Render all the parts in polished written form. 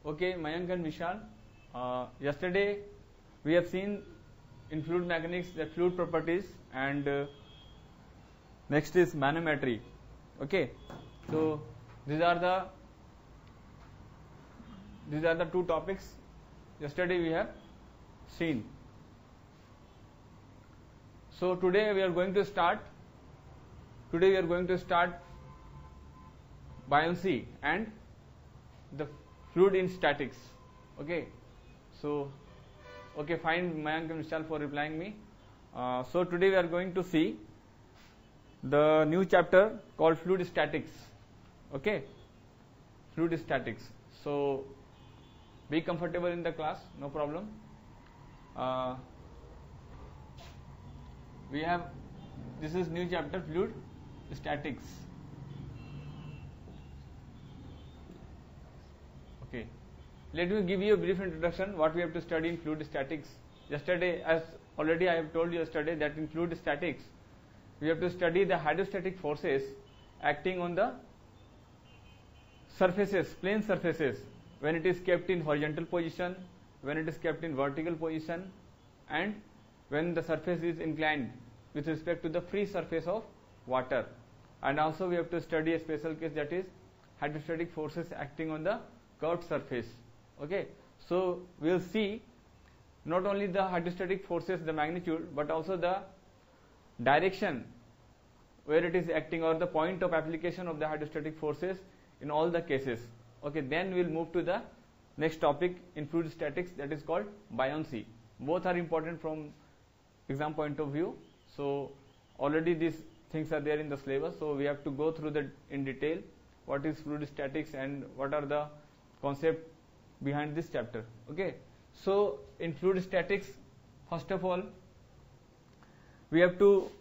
Okay, Mayank and Vishal. Yesterday we have seen in fluid mechanics the fluid properties, and next is manometry. Okay, so these are the two topics yesterday we have seen. So today we are going to start buoyancy and the fluid in statics. Okay, so okay, fine, Mayank and Vishal for replying me. So today we are going to see the new chapter called fluid statics. Okay, fluid statics. So be comfortable in the class, no problem. We have, this is new chapter, fluid statics. Okay, let me give you a brief introduction what we have to study in fluid statics. Yesterday, as already I have told you yesterday, that in fluid statics we have to study the hydrostatic forces acting on the surfaces, plane surfaces, when it is kept in horizontal position, when it is kept in vertical position, and when the surface is inclined with respect to the free surface of water. And also we have to study a special case, that is hydrostatic forces acting on the curved surface. Okay, so we will see not only the hydrostatic forces, the magnitude, but also the direction where it is acting, or the point of application of the hydrostatic forces in all the cases. Okay, then we will move to the next topic in fluid statics, that is called buoyancy. Both are important from exam point of view. So already these things are there in the syllabus, so we have to go through that in detail, what is fluid statics and what are the concept behind this chapter. Okay, so in fluid statics, first of all we have to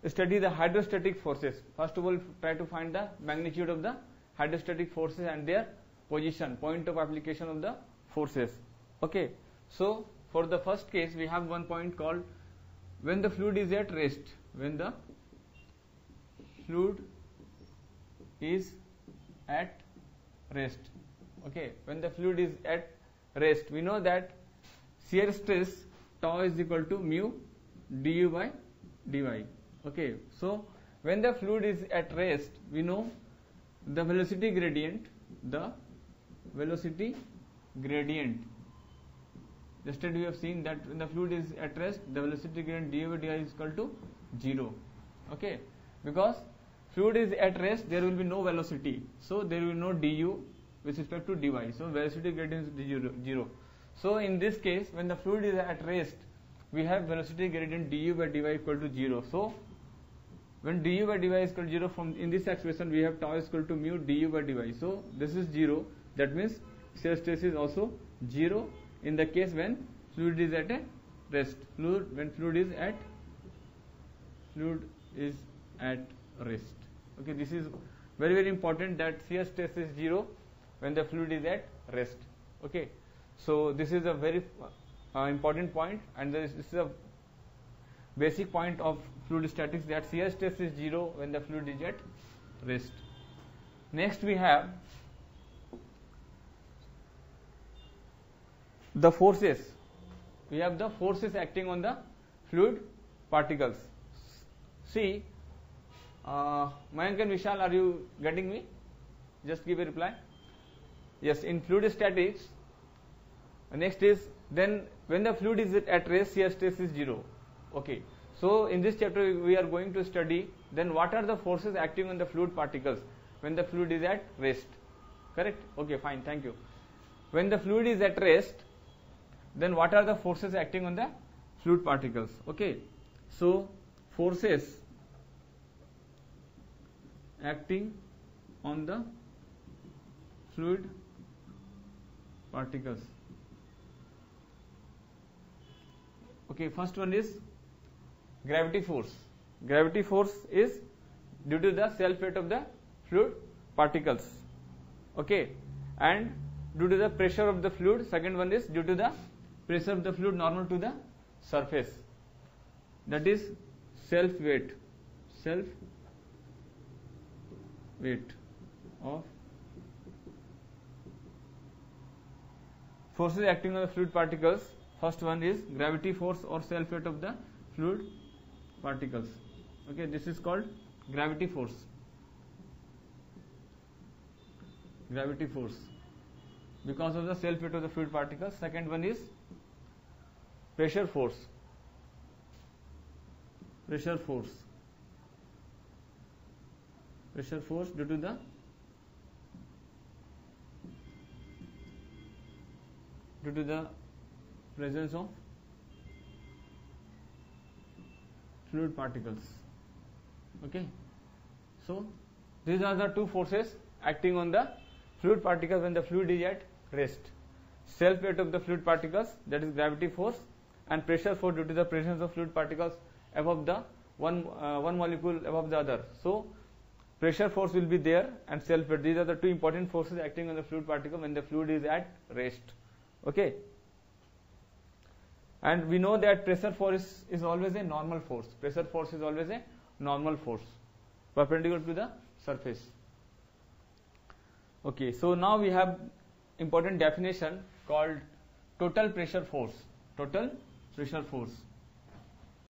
study the hydrostatic forces. First of all, try to find the magnitude of the hydrostatic forces and their position, point of application of the forces. Okay, so for the first case we have one point called when the fluid is at rest. When the fluid is at rest. Okay, when the fluid is at rest, we know that shear stress tau is equal to mu du by dy. Okay, so when the fluid is at rest, we know the velocity gradient, yesterday we have seen that when the fluid is at rest, the velocity gradient du by dy is equal to 0. Okay, because fluid is at rest, there will be no velocity, so there will be no du with respect to dy, so velocity gradient is 0. So in this case, when the fluid is at rest, we have velocity gradient du by dy equal to 0. So when du by dy is equal to 0, from in this expression we have tau is equal to mu du by dy. So this is 0. That means shear stress is also 0 in the case when fluid is at a rest. When fluid is at rest. Okay, this is very, very important, that shear stress is 0 when the fluid is at rest. Okay, so this is a very important point, and this is a basic point of fluid statics, that shear stress is 0 when the fluid is at rest. Next we have the forces. We have the forces acting on the fluid particles. See, Mayank and Vishal, are you getting me? Just give a reply. Yes, in fluid statics, next is, then when the fluid is at rest, shear stress is 0. Okay, so in this chapter we are going to study then what are the forces acting on the fluid particles when the fluid is at rest. Correct? Okay, fine, thank you. When the fluid is at rest, then what are the forces acting on the fluid particles? Okay, so forces acting on the fluid particles. Okay, first one is gravity force. Gravity force is due to the self weight of the fluid particles. Okay, and due to the pressure of the fluid, second one is due to the pressure of the fluid normal to the surface, that is self weight of forces acting on the fluid particles. First one is gravity force or self weight of the fluid particles. Okay, this is called gravity force. Gravity force because of the self weight of the fluid particles. Second one is pressure force. Pressure force. Pressure force due to the presence of fluid particles. Okay, so these are the two forces acting on the fluid particles when the fluid is at rest. Self weight of the fluid particles, that is gravity force, and pressure force due to the presence of fluid particles above the one molecule above the other. So pressure force will be there and self weight. These are the two important forces acting on the fluid particle when the fluid is at rest. Okay, and we know that pressure force is always a normal force. Pressure force is always a normal force perpendicular to the surface. Okay, so now we have important definition called total pressure force. Total pressure force.